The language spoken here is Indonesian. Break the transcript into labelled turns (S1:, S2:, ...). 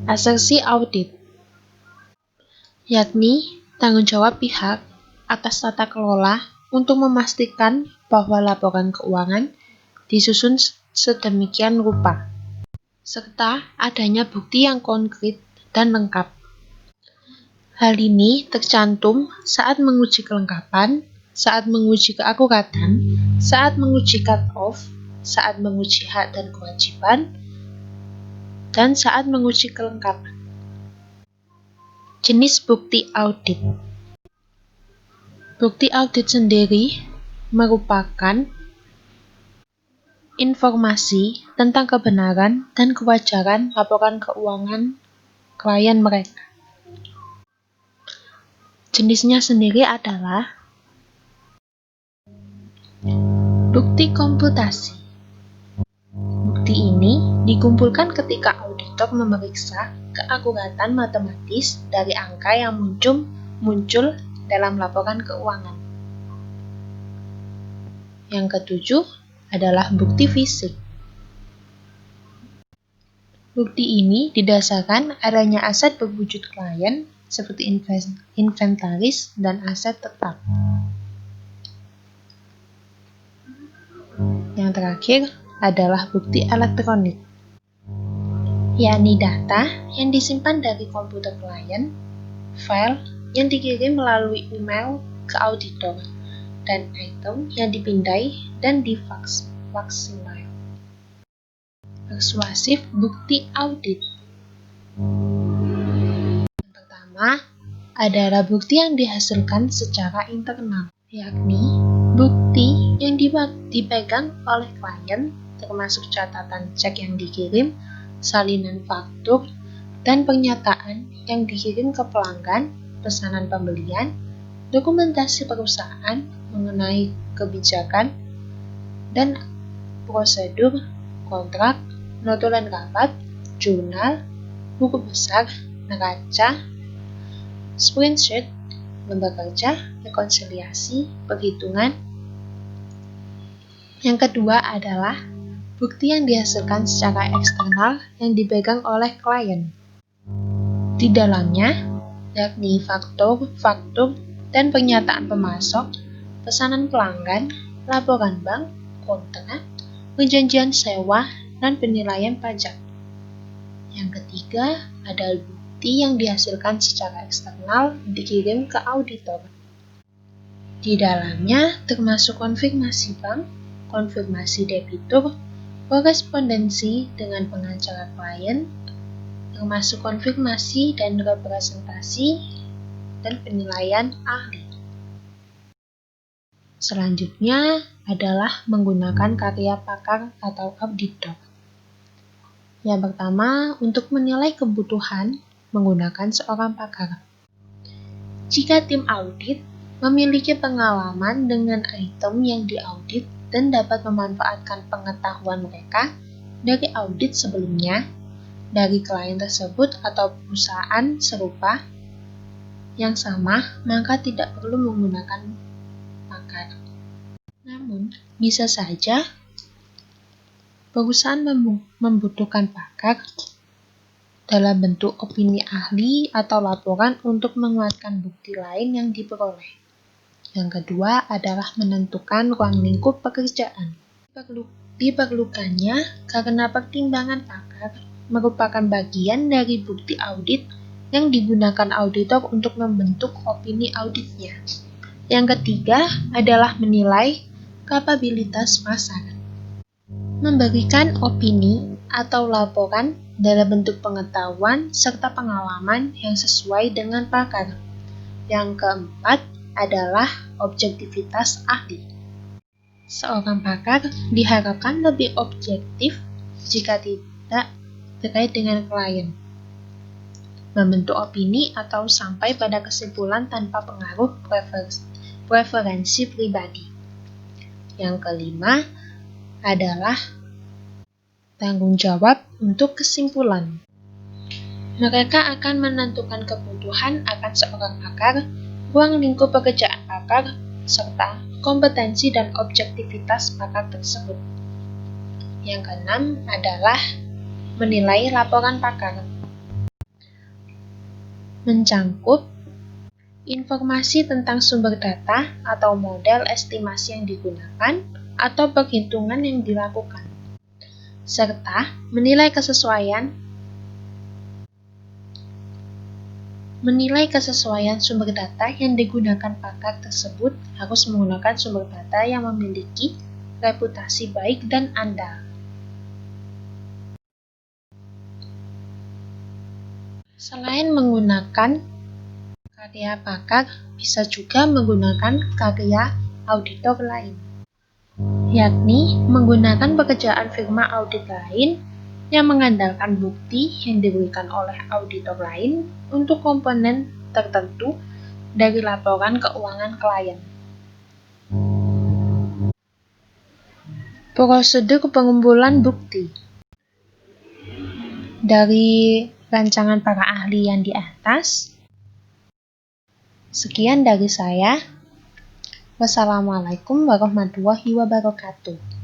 S1: Asersi audit, yakni tanggung jawab pihak atas tata kelola untuk memastikan bahwa laporan keuangan disusun sedemikian rupa, serta adanya bukti yang konkret dan lengkap. Hal ini tercantum saat menguji kelengkapan, saat menguji keakuratan, saat menguji cut-off, saat menguji hak dan kewajiban, dan saat menguji kelengkapan. Jenis bukti audit. Bukti audit sendiri merupakan informasi tentang kebenaran dan kewajaran laporan keuangan klien mereka. Jenisnya sendiri adalah bukti komputasi. Bukti ini dikumpulkan ketika auditor memeriksa keakuratan matematis dari angka yang muncul dalam laporan keuangan. Yang ketujuh adalah bukti fisik. Bukti ini didasarkan adanya aset berwujud klien seperti inventaris dan aset tetap. Yang terakhir adalah bukti elektronik, yakni data yang disimpan dari komputer klien, file yang dikirim melalui email ke auditor, dan item yang dipindai dan divaksimil. Persuasif bukti audit. Yang pertama adalah bukti yang dihasilkan secara internal, yakni bukti yang dipegang oleh klien, termasuk catatan cek yang dikirim, salinan faktur, dan pernyataan yang dikirim ke pelanggan, pesanan pembelian, dokumentasi perusahaan mengenai kebijakan dan prosedur, kontrak, notulen rapat, jurnal, buku besar, neraca, spreadsheet, lembar kerja, rekonsiliasi, perhitungan. Yang kedua adalah bukti yang dihasilkan secara eksternal yang dipegang oleh klien. Di dalamnya, yakni faktur, dan pernyataan pemasok, pesanan pelanggan, laporan bank, kontrak, perjanjian sewa, dan penilaian pajak. Yang ketiga adalah bukti yang dihasilkan secara eksternal dikirim ke auditor. Di dalamnya termasuk konfirmasi bank, konfirmasi debitur, korespondensi dengan pengacara klien, termasuk konfirmasi dan representasi, dan penilaian ahli. Selanjutnya adalah menggunakan karya pakar atau auditor. Yang pertama, untuk menilai kebutuhan menggunakan seorang pakar. Jika tim audit memiliki pengalaman dengan item yang diaudit dan dapat memanfaatkan pengetahuan mereka dari audit sebelumnya, dari klien tersebut atau perusahaan serupa yang sama, maka tidak perlu menggunakan pakar. Namun, bisa saja perusahaan membutuhkan pakar dalam bentuk opini ahli atau laporan untuk menguatkan bukti lain yang diperoleh. Yang kedua adalah menentukan ruang lingkup pekerjaan. Diperlukannya karena pertimbangan pakar merupakan bagian dari bukti audit yang digunakan auditor untuk membentuk opini auditnya. Yang ketiga adalah menilai kapabilitas pasar. Memberikan opini atau laporan dalam bentuk pengetahuan serta pengalaman yang sesuai dengan pakar. Yang keempat adalah objektivitas ahli. Seorang pakar diharapkan lebih objektif jika tidak terkait dengan klien, membentuk opini atau sampai pada kesimpulan tanpa pengaruh preferensi pribadi. Yang kelima adalah tanggung jawab untuk kesimpulan. Mereka akan menentukan kebutuhan akan seorang pakar, ruang lingkup pekerjaan pakar, serta kompetensi dan objektivitas pakar tersebut. Yang keenam adalah menilai laporan pakar. mencangkup informasi tentang sumber data atau model estimasi yang digunakan atau perhitungan yang dilakukan, serta menilai kesesuaian sumber data yang digunakan pakar tersebut harus menggunakan sumber data yang memiliki reputasi baik dan andal. Selain menggunakan karya pakar, bisa juga menggunakan karya auditor lain, yakni menggunakan pekerjaan firma audit lain yang mengandalkan bukti yang diberikan oleh auditor lain untuk komponen tertentu dari laporan keuangan klien. Prosedur pengumpulan bukti. Dari rancangan para ahli yang di atas, sekian dari saya. Wassalamualaikum warahmatullahi wabarakatuh.